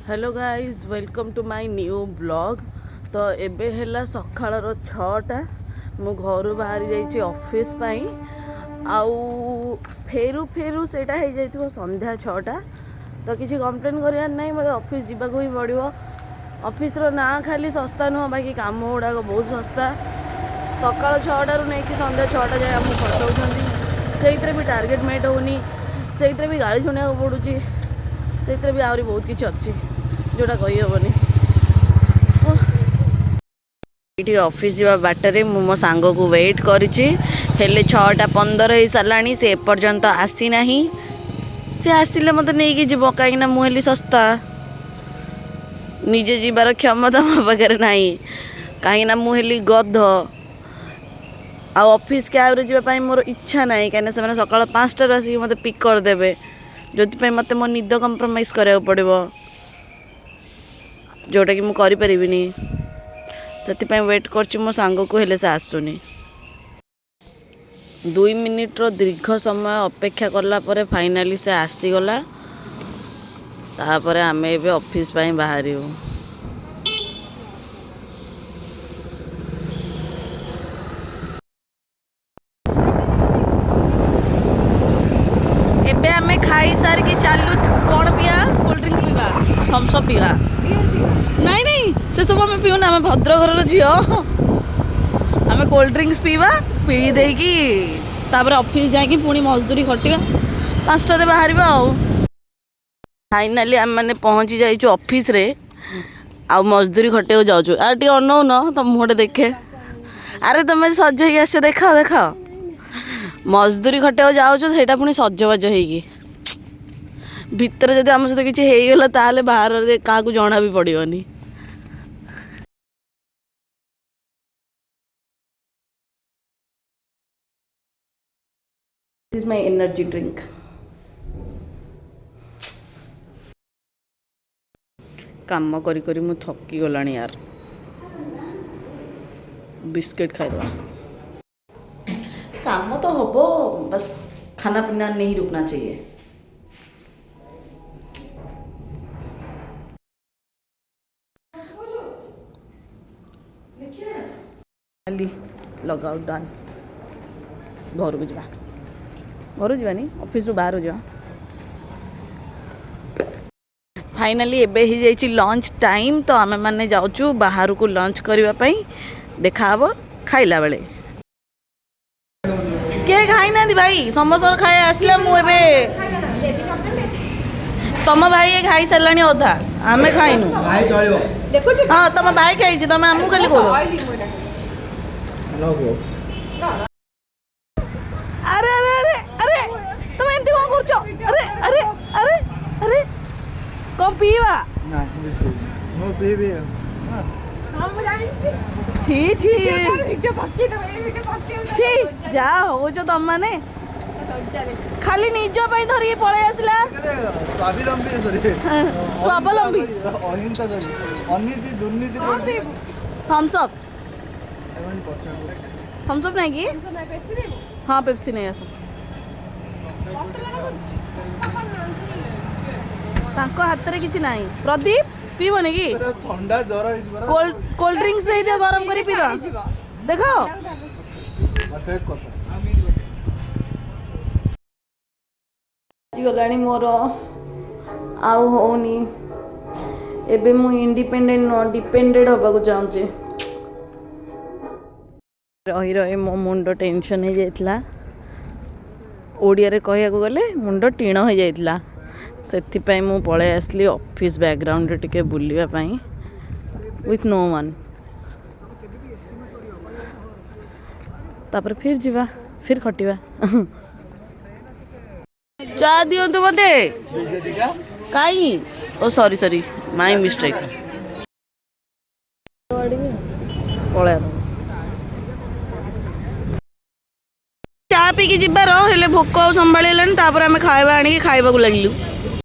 Hello guys welcome to my new blog. तो एबे है सकाळर 6टा मु घर बाहरी जाइए ऑफिस पाई आउ फेरू फेरू सेटा हो जाइए संध्या 6टा। तो किसी कंप्लेन करार ना मतलब ऑफिस जावाक ही पड़ो। ऑफिस रो ना खाली सस्ता नुह बाकी काम गुड़ाक बहुत सस्ता। सका 6टारू नहीं संध्या 6टा जाए आमको खटाऊँ से भी टार्गेट मेट होनी से भी गाड़ी शुणा पड़ुची से भी आहरी बहुत किसी अच्छी जोटा कहीहबनी। ये ऑफिस जावा बाटर मु मो सांग को वेट करिछि हेले 6:15 हो सारा से एपर्यंत आसी ना से आसिले मत नहीं जीव कहीं मुझे सस्ता निजे जीवार क्षमता मो पाखे ना कहीं मुझे गध आ ऑफिस कैब जावाई मोर इच्छा ना कहीं से सका 5टार आसिक मत पिक करदे जो मत मो निद कंप्रोमाइज करा पड़ो जोटा कि मुझे से वेट कर मो सांग को हेले से आसुनी 2 मिनिट दीर्घ समय अपेक्षा कला परे फाइनाली से आसीगला। तापर आम ए ऑफिस बाहर एबे आमे खाई सार की चालू कौन पिया कोल्ड ड्रिंक्स पीवा थम्स अप पीवा नहीं नहीं से सब आम पीऊना आम भद्रघर झील आम कोल्ड ड्रिंक्स पीवा पी देकी तापर ऑफिस जाकि पुणी मजदूरी खटिया 5टारे बाहर आउ फाइनाली आम मैंने पहुँची जाइए ऑफिस रे आउ मजदूरी खटिया जाऊँ आ टे अनौ न तुम मुहटे देखे अरे तुम सज हो आस देख देख मजदूरी खटिया जाऊँ से पुणी सजबाज होगी भितर जब आम सहित किसी होगला ताले बाहर क्या जना भी पड़ोनी। This is my energy drink. काम करी करी मु थकी गलानी यार बिस्किट खाइदवा काम तो होबो बस खाना पीना नहीं रुकना चाहिए। लॉग आउट डन घर को जा घर जावानी ऑफिस बाहर जा फाइनाली एबे ही जाइए लंच टाइम। तो आमे माने जाऊँ बाहर को लंच करने देखा खाइला बेले किए खाई ना भाई समस्त खाए आसला मुझे तुम भाई ये खाई सारा अधा आम खाइनु हाँ तुम भाई खाई तुम आमको खाली कह अरे अरे अरे अरे तुम एमती कौन कर अरे अरे अरे अरे कौन पीवा छी छी छी जा हो जो तुम माने खाली निज धरिकी पड़े आसला स्वावलंबी थम्स अप थम्स अप नहीं कि हाँ पेप्सी नहीं आस हाथ में किसी ना प्रदीप पीबनी कि ठंडा जर कोल्ड ड्रिंक्स दे दियो गरम करी पी दो देखो गलानी मोर आउ होनी एबे मु इंडिपेंडेंट न डिपेंडेंट होबा को चाहूँ रही रही मो मुंड टेंशन हो जाइला ओडिया रे कहया को गले मुंड टीण हो जाइला से मु पळे आसली ऑफिस बैकग्राउंड टिके बुलिया पाई विथ नो वन तापर फिर जीवा फिर खटिवा चा दियो तो मते काई ओ सॉरी सॉरी माय मिस्टेक पळे चा पी की जीवार हेले भोक संभाळिलानी तापर आमे खाइबा आनी खाइबा को लागिलु।